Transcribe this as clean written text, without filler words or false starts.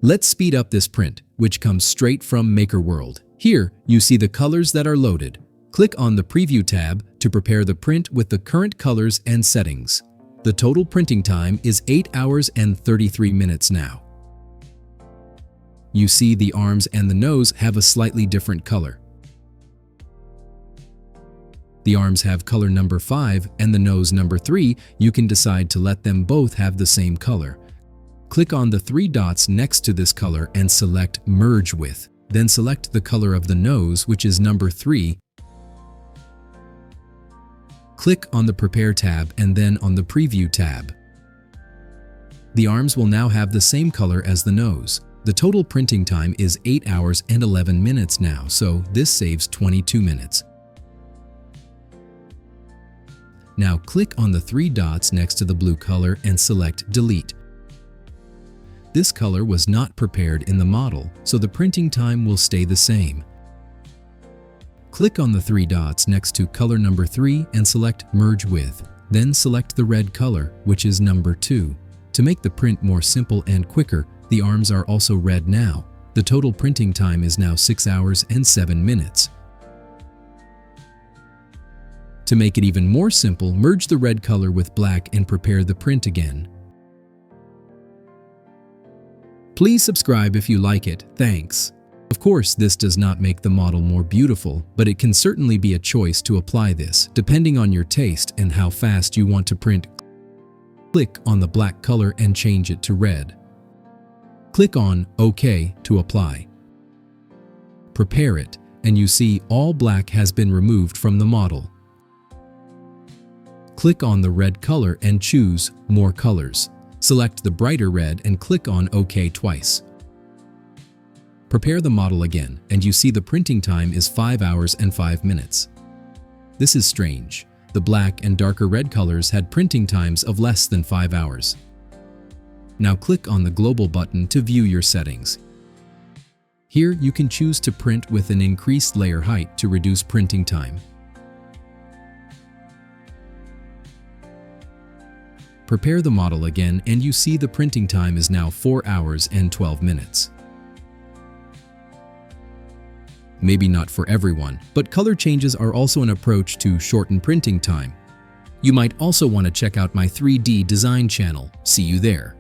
Let's speed up this print, which comes straight from MakerWorld. Here, you see the colors that are loaded. Click on the Preview tab to prepare the print with the current colors and settings. The total printing time is 8 hours and 33 minutes now. You see the arms and the nose have a slightly different color. The arms have color number 5 and the nose number 3. You can decide to let them both have the same color. Click on the 3 dots next to this color and select Merge With. Then select the color of the nose, which is number 3. Click on the Prepare tab and then on the Preview tab. The arms will now have the same color as the nose. The total printing time is 8 hours and 11 minutes now, so this saves 22 minutes. Now click on the 3 dots next to the blue color and select Delete. This color was not prepared in the model, so the printing time will stay the same. Click on the 3 dots next to color number 3 and select Merge With. Then select the red color, which is number 2. To make the print more simple and quicker, the arms are also red now. The total printing time is now 6 hours and 7 minutes. To make it even more simple, merge the red color with black and prepare the print again. Please subscribe if you like it. Thanks. Of course, this does not make the model more beautiful, but it can certainly be a choice to apply this, depending on your taste and how fast you want to print. Click on the black color and change it to red. Click on OK to apply. Prepare it, and you see all black has been removed from the model. Click on the red color and choose More Colors. Select the brighter red and click on OK twice. Prepare the model again, and you see the printing time is 5 hours and 5 minutes. This is strange. The black and darker red colors had printing times of less than 5 hours. Now click on the Global button to view your settings. Here you can choose to print with an increased layer height to reduce printing time. Prepare the model again, and you see the printing time is now 4 hours and 12 minutes. Maybe not for everyone, but color changes are also an approach to shorten printing time. You might also want to check out my 3D design channel. See you there.